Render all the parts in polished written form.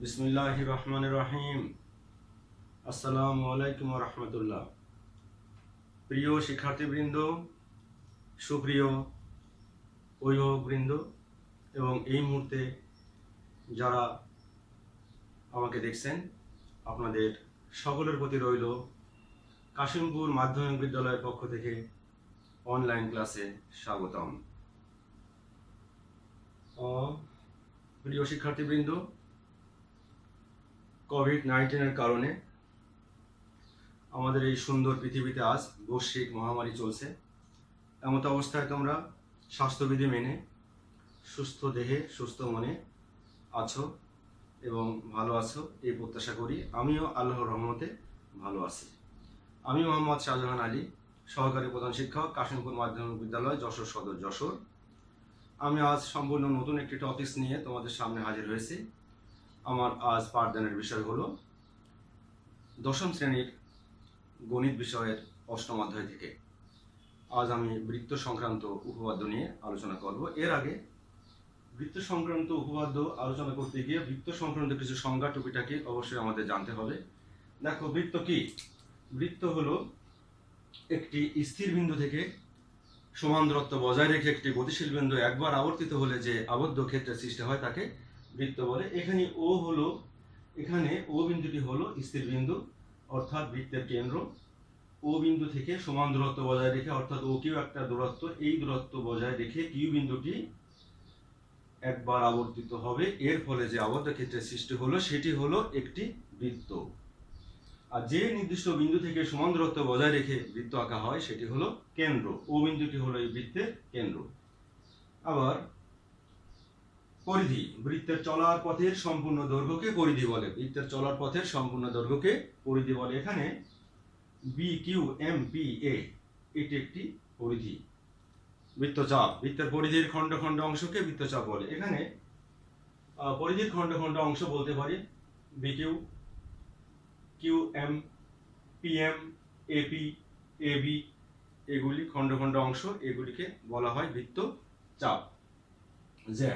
বিসমিল্লাহির রহমানির রহিম। আসসালামু আলাইকুম ওয়া রাহমাতুল্লাহ। প্রিয় শিক্ষার্থীবৃন্দ, সুপ্রিয় অভিভাবকবৃন্দ এবং এই মুহূর্তে যারা আমাকে দেখছেন, আপনাদের সকলের প্রতি রইল কাশিমপুর মাধ্যমিক বিদ্যালয়ের পক্ষ থেকে অনলাইন ক্লাসে স্বাগতম। প্রিয় শিক্ষার্থীবৃন্দ, কোভিড-19 কারণে আমাদের এই সুন্দর পৃথিবীতে আজ বৈশ্বিক মহামারী চলছে। এমত অবস্থায় তোমরা স্বাস্থ্যবিধি মেনে সুস্থ দেহে সুস্থ মনে আছো এবং ভালো আছো এই প্রত্যাশা করি। আমিও আল্লাহর রহমতে ভালো আছি। আমি মোহাম্মদ শাহজাহান আলী, সহকারী প্রধান শিক্ষক, কাশিমপুর মাধ্যমিক বিদ্যালয়, যশোর সদর, যশোর। আমি আজ সম্পূর্ণ নতুন একটি টপিকস নিয়ে তোমাদের সামনে হাজির হয়েছি। আমার আজ পাঠদানের বিষয় হলো দশম শ্রেণীর গণিত বিষয়ের অষ্টম অধ্যায় থেকে। আজ আমি বৃত্ত সংক্রান্ত উপপাদ্য নিয়ে আলোচনা করব। এর আগে বৃত্ত সংক্রান্ত উপপাদ্য আলোচনা করতে গিয়ে বৃত্ত সংক্রান্ত কিছু সংজ্ঞা টুকিটাকি অবশ্যই আমাদের জানতে হবে। দেখো, বৃত্ত কি? বৃত্ত হলো একটি স্থির বিন্দু থেকে সমান দূরত্ব বজায় রেখে একটি গতিশীল বিন্দু একবার আবর্তিত হলে যে আবদ্ধ ক্ষেত্রের সৃষ্টি হয় তাকে বৃত্ত বলে। এখানে ও বিন্দুটি হলো স্থির বিন্দু, অর্থাৎ বৃত্তের কেন্দ্র। ও বিন্দু থেকে সমান দূরত্ব বজায় রেখে, অর্থাৎ ও কিউ একটা দূরত্ব, এই দূরত্ব বজায় রেখে কিউ বিন্দুটি একবার আবর্তিত হবে। এর ফলে যে আবদ্ধ ক্ষেত্রের সৃষ্টি হলো সেটি হলো একটি বৃত্ত। আর যে নির্দিষ্ট বিন্দু থেকে সমান দূরত্ব বজায় রেখে বৃত্ত আঁকা হয় সেটি হলো কেন্দ্র। ও বিন্দুটি হলো এই বৃত্তের কেন্দ্র। আবার পরিধি, বৃত্তের চলার পথের সম্পূর্ণ দৈর্ঘ্যকে পরিধি বলে। বৃত্তের চলার পথের সম্পূর্ণ দৈর্ঘ্যকে পরিধি বলে। এখানে B Q M P A এটি একটি পরিধি। বৃত্তচাপ, বৃত্তের পরিধির খণ্ড খণ্ড অংশকে বৃত্তচাপ বলে। এখানে পরিধির খণ্ড খণ্ড অংশ বলতে পারি B Q, Q M, P M, AP, AB, এগুলি খণ্ড খণ্ড অংশ, এগুলিকে বলা হয় বৃত্তচাপ। জ্যা,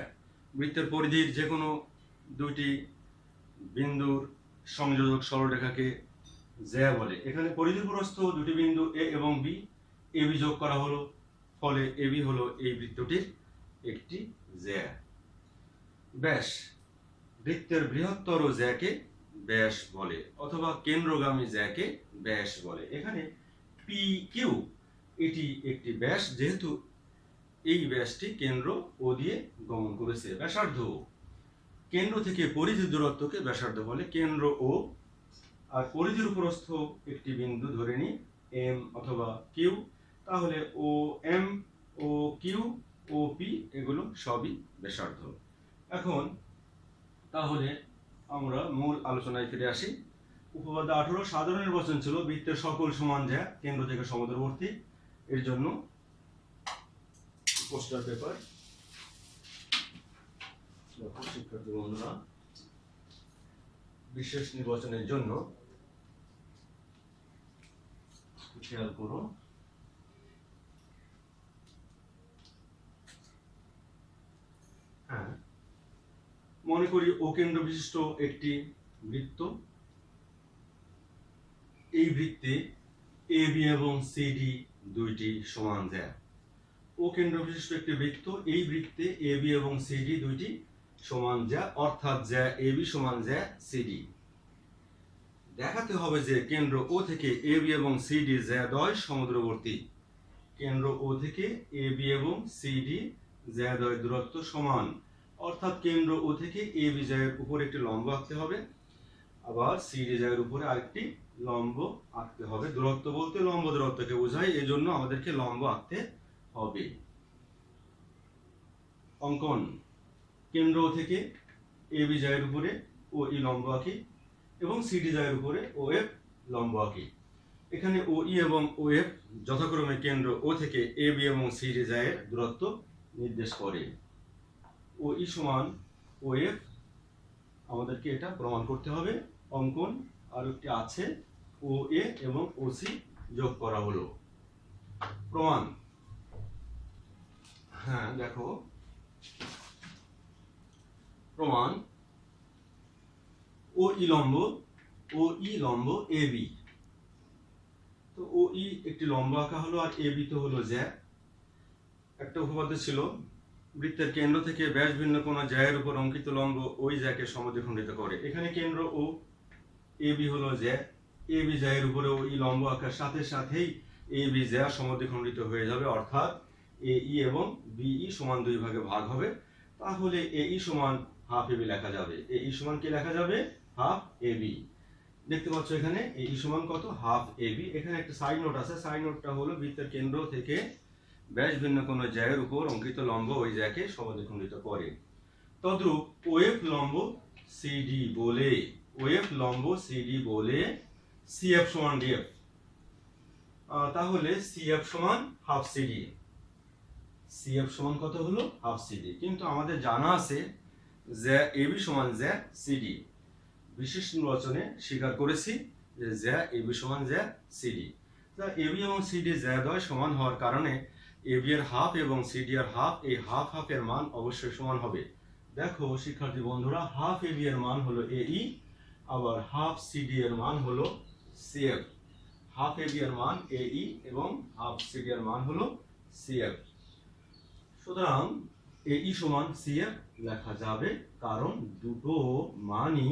বৃত্তের পরিধির যে কোনো দুইটি বিন্দুর সংযোজক সরলরেখাকে জ্যা বলে। এখানে পরিধিপ্রস্থ দুটি বিন্দু এ এবং বি, এবি যোগ করা হলো, ফলে এবি হলো এই বৃত্তটির একটি জ্যা। ব্যাস, বৃত্তের বৃহত্তর জ্যাকে ব্যাস বলে, অথবা কেন্দ্রগামী জ্যাকে ব্যাস বলে। এখানে পি কিউ এটি একটি ব্যাস, যেহেতু এই ব্যাসটি কেন্দ্র ও দিয়ে গমন করেছে। ব্যাসার্ধ, কেন্দ্র থেকে পরিধির দূরত্বকে ব্যাসার্ধ বলে। কেন্দ্র ও আর পরিধির উপরস্থ একটি বিন্দু ধরে নিই এম অথবা কিউ, তাহলে ও M, O Q, O P এগুলো সবই ব্যাসার্ধ। এখন তাহলে আমরা মূল আলোচনায় ফিরে আসি। উপপাদ্য 18 সাধারণ নির্বাচন ছিল বৃত্তের সকল সমান জ্যা কেন্দ্র থেকে সমদূরবর্তী। এর জন্য পোস্টার পেপার, শিক্ষার্থী বন্ধুরা, বিশেষ নির্বাচনের জন্য খেয়াল করো। হ্যাঁ, মনে করি ও কেন্দ্র বিশিষ্ট একটি বৃত্ত। এই বৃত্তে এ বি এবং সি ডি দুইটি সমান জ্যা। ও কেন্দ্র বিশিষ্ট একটি বৃত্ত, এই বৃত্তে এ বি এবং সি ডি দুইটি সমান জ্যা, অর্থাৎ জ্যা এ বি সমান জ্যা সি ডি। দেখাতে হবে যে কেন্দ্র ও থেকে এ বি এবং সি ডি জ্যাদ্বয় সমদূরবর্তী। কেন্দ্র ও থেকে এ বি এবং সি ডি জ্যাদ্বয় দূরত্ব সমান, অর্থাৎ কেন্দ্র ও থেকে এ বি জ্যায়ের উপর একটি লম্ব আঁকতে হবে, আবার সি ডি জ্যায়ের উপরে আরেকটি লম্ব আঁকতে হবে। দূরত্ব বলতে লম্ব দূরত্বকে বোঝায়, এই জন্য আমাদেরকে লম্ব আঁকতে হবে। অঙ্কন, কেন্দ্র থেকে এ বি জ্যায়ের উপরে ও ই লম্ব আঁকি এবং সি ডি জ্যায়ের উপরে ও এফ লম্ব আঁকি। এখানে ও ই এবং ও এফ যথাক্রমে কেন্দ্র ও থেকে এ বি এবং সি ডি জ্যায়ের দূরত্ব নির্দেশ করে। ও ই সমান ও এফ, আমাদেরকে এটা প্রমাণ করতে হবে। অঙ্কন আর একটি আছে, ও এ এবং ও সি যোগ করা হলো। প্রমাণ, হ্যাঁ দেখো, প্রমাণ ও ই লম্ব এ বি। তো ও ই একটি লম্ব আঁকা হলো, আর এ বি তো হলো জ্যা। একটা উপপাদ্য ছিল, বৃত্তের কেন্দ্র থেকে ব্যাস ভিন্ন কোণ জ্যায়ের উপর অঙ্কিত লম্ব ওই জ্যাকে সমদ্বিখণ্ডিত করে। এখানে কেন্দ্র ও, এ বি হলো জ্যা, এ বি জ্যায়ের উপরে ও ই লম্ব আঁকার সাথে সাথেই এ বি জ্যা সমদ্বিখণ্ডিত হয়ে যাবে, অর্থাৎ এ ই এবং বি ই সমান দুই ভাগে ভাগ হবে। তাহলে এ ই সমান হাফ এ বি লেখা যাবে। এ ই সমান কি লেখা যাবে? Half A B. দেখতে পাচ্ছ এখানে এ ই সমান কত? Half A B. এখানে একটা সাইড নোট আছে, সাইড নোটটা হলো বৃত্তের কেন্দ্র থেকে ব্যাস ভিন্ন কোণ জ্যায়ের উপর অঙ্কিত লম্ব ওই জ্যাকে সমদ্বিখণ্ডিত করে। তদ্রূপ ওএফ লম্ব সিডি বলে, ওএফ লম্ব সিডি বলে সিএফ সমান ডিএফ। তাহলে সিএফ সমান হাফ সিডি। সিএফ সমান কত হলো? Half CD. কিন্তু আমাদের জানা আছে জ্যা এবি সমান জ্যা সিডি। বিশেষ নির্বাচনে স্বীকার করেছি যে জ্যা এবি সমান জ্যা সিডি। এবি এবং সিডি জ্যাদ্বয় সমান হওয়ার কারণে এবি এর হাফ এবং সিডি এর হাফ, এই হাফ হাফের মান অবশ্যই সমান হবে। দেখো শিক্ষার্থী বন্ধুরা, হাফ এবি এর মান হলো এ ই, আবার হাফ সিডি এর মান হলো সিএফ। হাফ এবি এর মান এ ই এবং হাফ সিডি এর মান হলো সিএফ। সুতরাং এ ই সমান সিএফ লেখা যাবে, কারণ দুটো মানই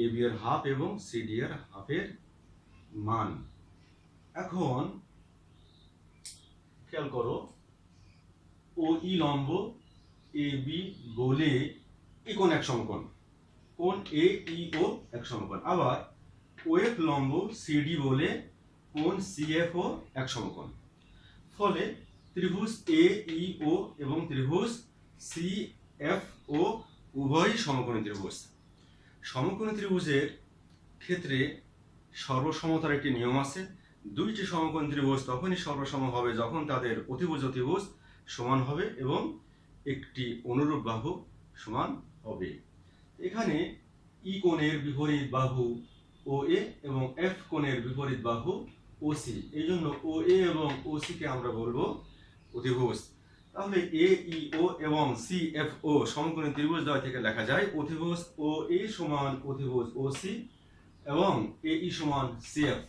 এবি এর হাফ এবং সিডি এর হাফের মান। এখন খেয়াল করো, ও ই লম্ব এ বি বলে এই কোণ এক সমকোণ, কোণ এ ই ও এক সমকোণ। আবার ওএফ লম্ব সিডি বলে কোণ সিএফ ও এক সমকোণ। ফলে ত্রিভুজ এ ই ও এবং ত্রিভুজ সি এফ ও উভয়ই সমকোণী ত্রিভুজ। সমকোণী ত্রিভুজের ক্ষেত্রে সর্বসমতার একটি নিয়ম আছে। দুইটি সমকোণী ত্রিভুজ তখনই সর্বসম হবে যখন তাদের অতিভুজ অতিভুজ সমান হবে এবং একটি অনুরূপ বাহু সমান হবে। এখানে ই কোণের বিপরীত বাহু ও এ এবং এফ কোণের বিপরীত বাহু ও সি, এই জন্য ও এ এবং ও সি কে আমরা বলবো অতিভুজ। তাহলে এ ই ও এবং সি এফ ও সমকোণী ত্রিভুজ দ্বয় থেকে লেখা যায় অতিভুজ ও এ সমান অতিভুজ ও সি এবং এ ই সমান সি এফ।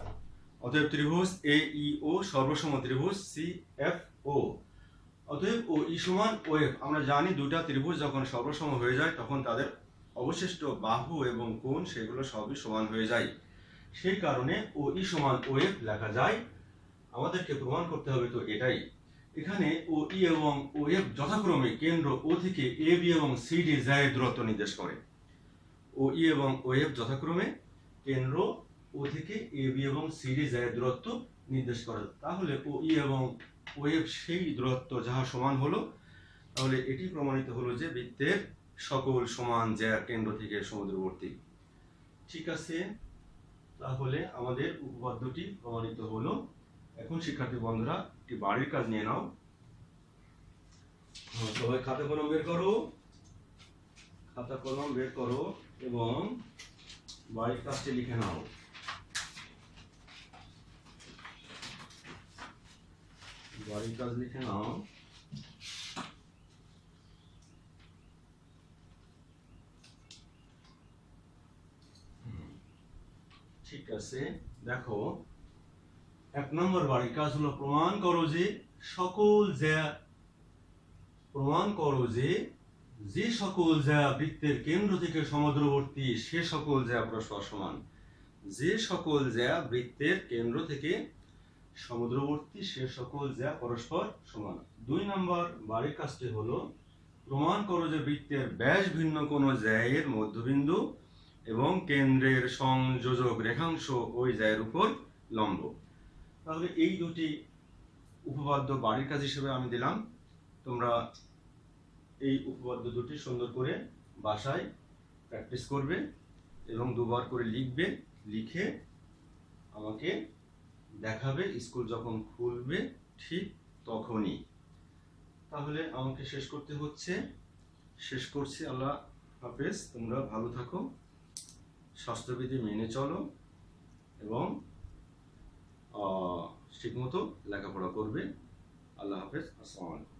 অতএব ত্রিভুজ এ ই ও সর্বসম ত্রিভুজ সি এফ ও। অতএব ও ই সমান ও এফ। আমরা জানি দুইটা ত্রিভুজ যখন সর্বসম হয়ে যায় তখন তাদের অবশিষ্ট বাহু এবং কোণ সেগুলো সবই সমান হয়ে যায়। সেই কারণে ও ই সমান ও এফ লেখা যায়। আমাদেরকে প্রমাণ করতে হবে তো এটাই। এখানে ও ই এবং ও এফ যথাক্রমে কেন্দ্র ও থেকে এ বি এবং সি ডি জ্যায়ের দূরত্ব নির্দেশ করে। ও ই এবং ও এফ যথাক্রমে কেন্দ্র ও থেকে এ বি এবং সি ডি জ্যায়ের দূরত্ব নির্দেশ করে। তাহলে ও ই এবং ও এফ সেই দূরত্ব যাহা সমান হলো, তাহলে এটি প্রমাণিত হলো যে বৃত্তের সকল সমান জ্যা কেন্দ্র থেকে সমুদ্রবর্তী। ঠিক আছে, তাহলে আমাদের উপপাদ্যটি প্রমাণিত হলো। এখন শিক্ষার্থী বন্ধুরা একটি বাড়ির কাজ নিয়ে নাও। সবাই খাতা কলম বের করো, খাতা কলম বের করো এবং বাড়ির কাজটি লিখে নাও। বাড়ির কাজ লিখে নাও। ঠিক আছে, দেখো 1 নম্বর বাড়ির কাজ হলো প্রমাণ করো যে সকল জ্যা, প্রমাণ করো যে যে সকল জ্যা বৃত্তের কেন্দ্র থেকে সমুদ্রবর্তী সে সকল জ্যা পরস্পর সমান। যে সকল জ্যা বৃত্তের কেন্দ্র থেকে সমুদ্রবর্তী সে সকল জ্যা পরস্পর সমান। 2 নম্বর বাড়ির কাজটি হলো প্রমাণ করো যে বৃত্তের ব্যাস ভিন্ন কোন জ্যায়ের মধ্যবিন্দু এবং কেন্দ্রের সংযোজক রেখাংশ ওই জ্যায়ের উপর লম্ব। তাহলে এই দুটি উপপাদ্য বাড়ির কাজ হিসেবে আমি দিলাম। তোমরা এই উপপাদ্য দুটি সুন্দর করে বাসায় প্র্যাকটিস করবে এবং 2 বার করে লিখবে, লিখে আমাকে দেখাবে স্কুল যখন খুলবে ঠিক তখনই। তাহলে আমাকে শেষ করতে হচ্ছে, শেষ করছি। আল্লাহ হাফেজ। তোমরা ভালো থাকো, স্বাস্থ্যবিধি মেনে চলো এবং ঠিকমতো লেখাপড়া করবে। আল্লাহ হাফেজ। আসসালামু আলাইকুম।